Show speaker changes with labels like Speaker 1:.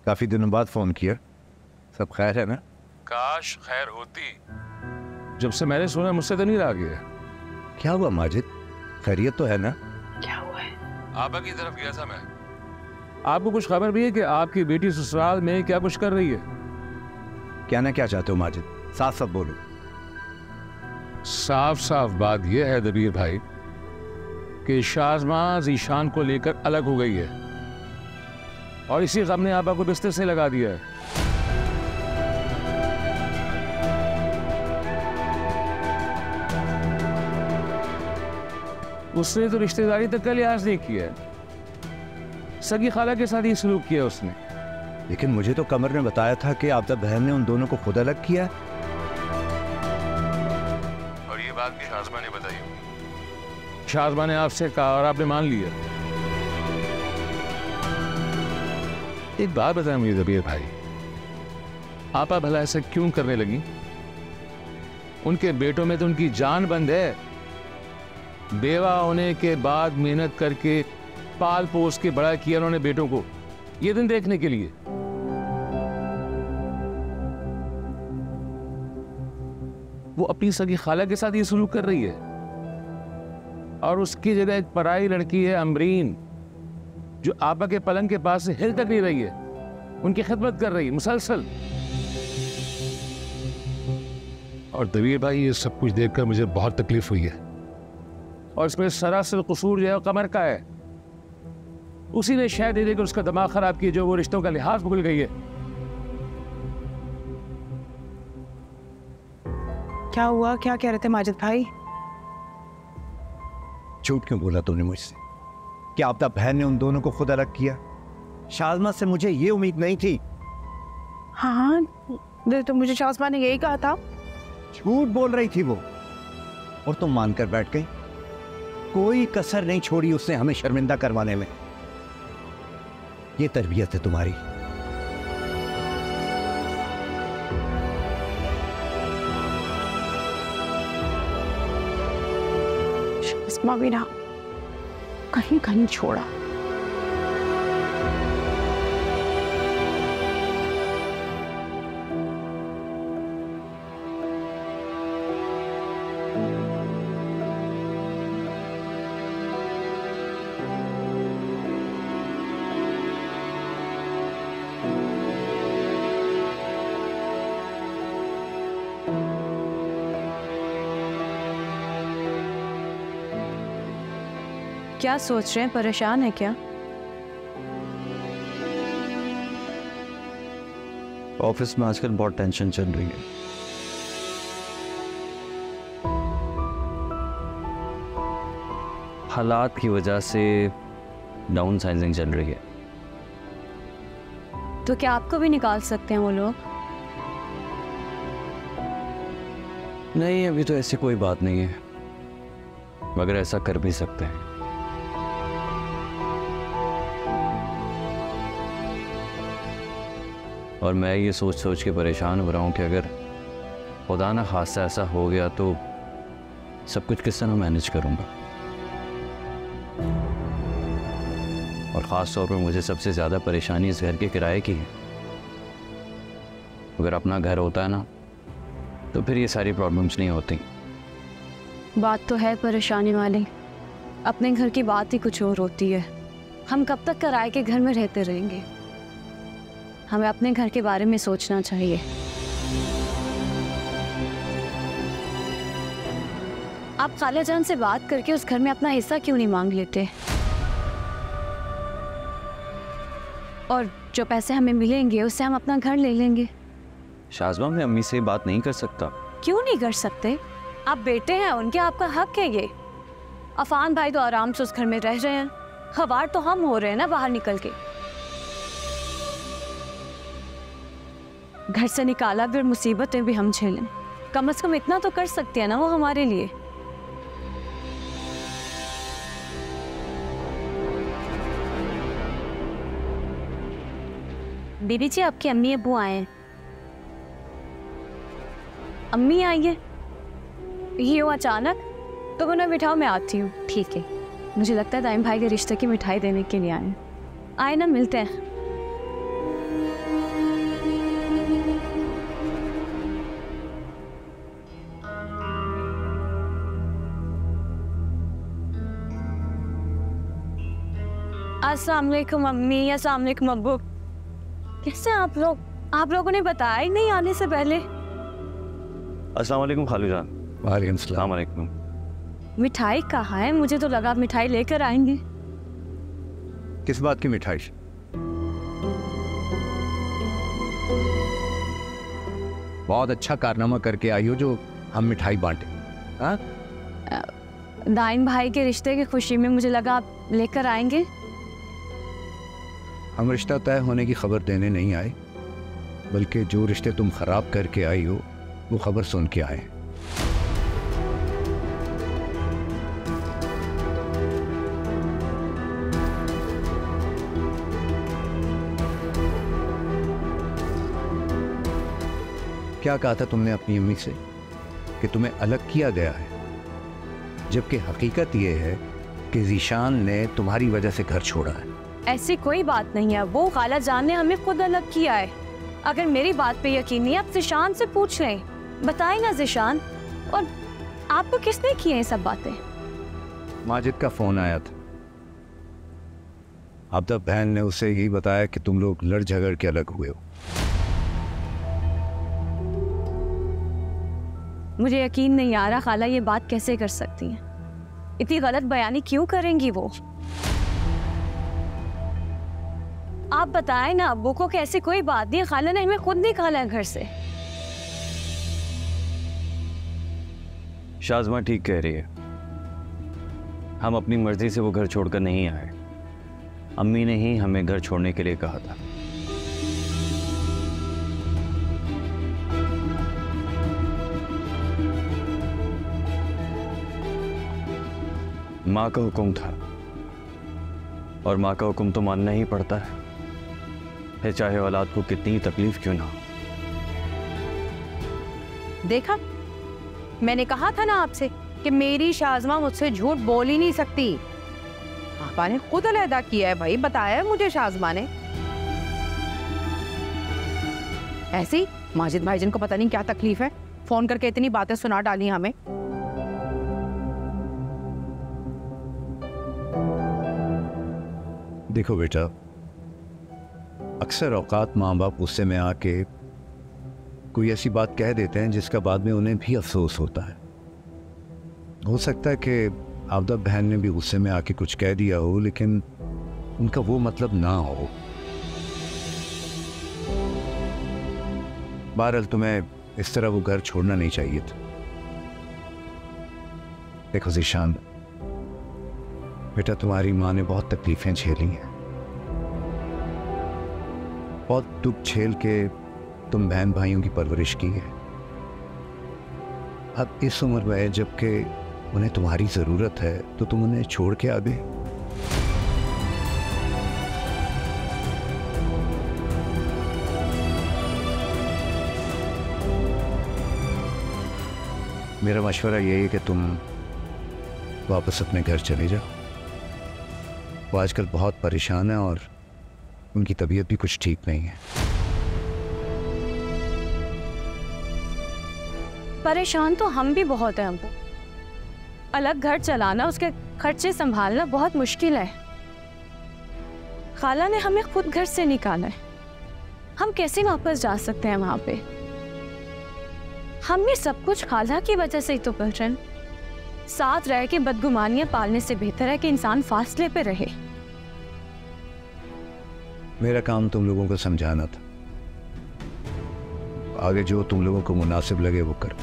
Speaker 1: काफी दिनों बाद फोन किया, सब खैर है ना?
Speaker 2: काश खैर होती। जब से मैंने सुना मुझसे तो नहीं रहा गया।
Speaker 1: क्या हुआ माजिद, खैरियत तो है ना?
Speaker 3: क्या हुआ है?
Speaker 2: आपा की तरफ गया था मैं। आपको कुछ खबर भी है कि आपकी बेटी ससुराल में क्या कुछ कर रही है?
Speaker 1: क्या ना क्या चाहते हो माजिद, साफ साफ बोलो।
Speaker 2: साफ साफ बात यह है दबीर भाई कि शाज़मा ज़ीशान को लेकर अलग हो गई है और इसी गम ने आपा को बिस्तर से लगा दिया है। उसने तो रिश्तेदारी तक का लिहाज नहीं किया, सगी खाला के साथ ही सलूक किया उसने।
Speaker 1: लेकिन मुझे तो कमर ने बताया था कि आपदा बहन ने उन दोनों को खुद अलग किया।
Speaker 2: और ये बात भी शाज़मा ने बताई। शाज़मा ने आपसे कहा और आपने मान लिया। एक बात बताएं मुझे दबीर भाई, आपा भला ऐसा क्यों करने लगी? उनके बेटों में तो उनकी जान बंद है। बेवा होने के बाद मेहनत करके पाल पोस के बड़ा किया उन्होंने बेटों को, ये दिन देखने के लिए। वो अपनी सगी खाला के साथ ये सलूक कर रही है और उसकी जगह एक पराई लड़की है अमरीन, जो आपा के पलंग के पास से हिल तक नहीं रही है, उनकी खिदमत कर रही है मुसलसल। और दबीर भाई ये सब कुछ देखकर मुझे बहुत तकलीफ हुई है और इसमें सरासर कसूर जो है कमर का है। उसी ने शायद दे देकर उसका दिमाग खराब किया, जो वो रिश्तों का लिहाज भूल गई है।
Speaker 3: क्या हुआ? क्या कह रहे थे माजिद भाई?
Speaker 1: झूठ क्यों बोला तुमने मुझसे कि आपदा बहन ने उन दोनों को खुद अलग किया? शाज़मा से मुझे ये उम्मीद नहीं थी।
Speaker 3: हाँ तो मुझे शाज़मा ने यही कहा था।
Speaker 1: झूठ बोल रही थी वो और तुम मानकर बैठ गई। कोई कसर नहीं छोड़ी उसने हमें शर्मिंदा करवाने में। ये तरबियत है तुम्हारी।
Speaker 3: शाज़मा भी ना कहीं कहीं छोड़ा। क्या सोच रहे हैं? परेशान है क्या?
Speaker 4: ऑफिस में आजकल बहुत टेंशन चल रही है। हालात की वजह से डाउन साइजिंग चल रही है।
Speaker 5: तो क्या आपको भी निकाल सकते हैं वो लोग?
Speaker 4: नहीं, अभी तो ऐसी कोई बात नहीं है, मगर ऐसा कर भी सकते हैं। और मैं ये सोच सोच के परेशान हो रहा हूँ कि अगर खुदा ना खासा ऐसा हो गया तो सब कुछ किस तरह मैनेज करूँगा। और ख़ास तौर पर मुझे सबसे ज़्यादा परेशानी इस घर के किराए की है। अगर अपना घर होता है ना तो फिर ये सारी प्रॉब्लम्स नहीं होती।
Speaker 5: बात तो है परेशानी वाली, अपने घर की बात ही कुछ और होती है। हम कब तक किराए के घर में रहते रहेंगे? हमें अपने घर के बारे में सोचना चाहिए। आप खाला जान से बात करके उस घर में अपना हिस्सा क्यों नहीं मांग लेते? और जो पैसे हमें मिलेंगे उससे हम अपना घर ले लेंगे।
Speaker 4: शाज़मा, मैं अम्मी से बात नहीं कर सकता।
Speaker 5: क्यों नहीं कर सकते? आप बेटे हैं उनके, आपका हक है ये। अफान भाई तो आराम से उस घर में रह रहे हैं, खबार तो हम हो रहे हैं ना बाहर निकल के। घर से निकाला फिर मुसीबतें भी हम झेलें, कम से कम इतना तो कर सकती है ना वो हमारे लिए। बीबी जी, आपकी अम्मी अब्बू आए हैं। अम्मी आई है? ये हो अचानक? तो उन्हें बिठाओ, मैं आती हूँ। ठीक है, मुझे लगता है दाइम भाई के रिश्ते की मिठाई देने के लिए आए हैं। आए ना, मिलते हैं। अस्सलाम वालेकुम अम्मी, अस्सलाम वालेकुम अब्बू। कैसे आप लोगों ने बताया ही नहीं आने से पहले?
Speaker 4: अस्सलाम वालेकुम खालू जान।
Speaker 1: वालेकुम सलाम।
Speaker 4: अस्सलाम वालेकुम।
Speaker 5: मिठाई कहाँ है? मुझे तो लगा आप मिठाई लेकर आएंगे।
Speaker 1: किस बात की मिठाई? बहुत अच्छा कारनामा करके आई हो जो हम मिठाई बांटे। हाँ,
Speaker 5: दाइन भाई के रिश्ते की खुशी में मुझे लगा आप लेकर आएंगे।
Speaker 1: हम रिश्ता तय होने की खबर देने नहीं आए, बल्कि जो रिश्ते तुम खराब करके आई हो वो खबर सुन के आए। क्या कहा था तुमने अपनी अम्मी से कि तुम्हें अलग किया गया है, जबकि हकीकत ये है कि ज़ीशान ने तुम्हारी वजह से घर छोड़ा है।
Speaker 5: ऐसी कोई बात नहीं है, वो खाला जान ने हमें खुद अलग किया है। अगर मेरी बात पे यकीन नहीं आप ज़ीशान से पूछ लें। बताए ना ज़ीशान, और आपको किसने किए ये सब बातें?
Speaker 1: माजिद का फोन आया था। आबदा बहन ने उसे यही बताया कि तुम लोग लड़ झगड़ के अलग हुए हो।
Speaker 5: मुझे यकीन नहीं आ रहा खाला ये बात कैसे कर सकती हैं। इतनी गलत बयानी क्यों करेंगी वो? आप बताएं ना अब्बू को कि ऐसी कोई बात नहीं है, खाला ने हमें खुद निकाला है घर से।
Speaker 4: शाज़मा ठीक कह रही है, हम अपनी मर्जी से वो घर छोड़कर नहीं आए। अम्मी ने ही हमें घर छोड़ने के लिए कहा था। माँ का हुक्म था और माँ का हुक्म तो मानना ही पड़ता है, चाहे औलाद को कितनी तकलीफ क्यों ना हो।
Speaker 3: देखा, मैंने कहा था ना आपसे कि मेरी शाज़मा मुझसे झूठ बोल ही नहीं सकती। आपा ने खुद अलहदा किया है भाई, बताया है मुझे शाज़मा ने। ऐसे ही माजिद भाईजान को पता नहीं क्या तकलीफ है, फोन करके इतनी बातें सुना डाली हमें।
Speaker 1: देखो बेटा, अक्सर औकात माँ बाप गुस्से में आके कोई ऐसी बात कह देते हैं जिसका बाद में उन्हें भी अफसोस होता है। हो सकता है कि आबदा बहन ने भी गुस्से में आके कुछ कह दिया हो, लेकिन उनका वो मतलब ना हो। बहरहाल तुम्हें इस तरह वो घर छोड़ना नहीं चाहिए था। देखो ज़ीशान बेटा, तुम्हारी माँ ने बहुत तकलीफें झेली हैं, बहुत दुख झेल के तुम बहन भाइयों की परवरिश की है। अब इस उम्र में जबकि उन्हें तुम्हारी ज़रूरत है तो तुम उन्हें छोड़ के आ गए। मेरा मशवरा यही है कि तुम वापस अपने घर चले जाओ। वो आजकल बहुत परेशान है और उनकी तबीयत भी कुछ ठीक नहीं है।
Speaker 5: परेशान तो हम भी बहुत हैं अब्बू। अलग घर चलाना, उसके खर्चे संभालना बहुत मुश्किल है। खाला ने हमें खुद घर से निकाला है, हम कैसे वापस जा सकते हैं वहां पे? हम ये सब कुछ खाला की वजह से ही तो कर रहे हैं। साथ रह के बदगुमानियां पालने से बेहतर है कि इंसान फासले पे रहे।
Speaker 1: मेरा काम तुम लोगों को समझाना था, आगे जो तुम लोगों को मुनासिब लगे वो करो।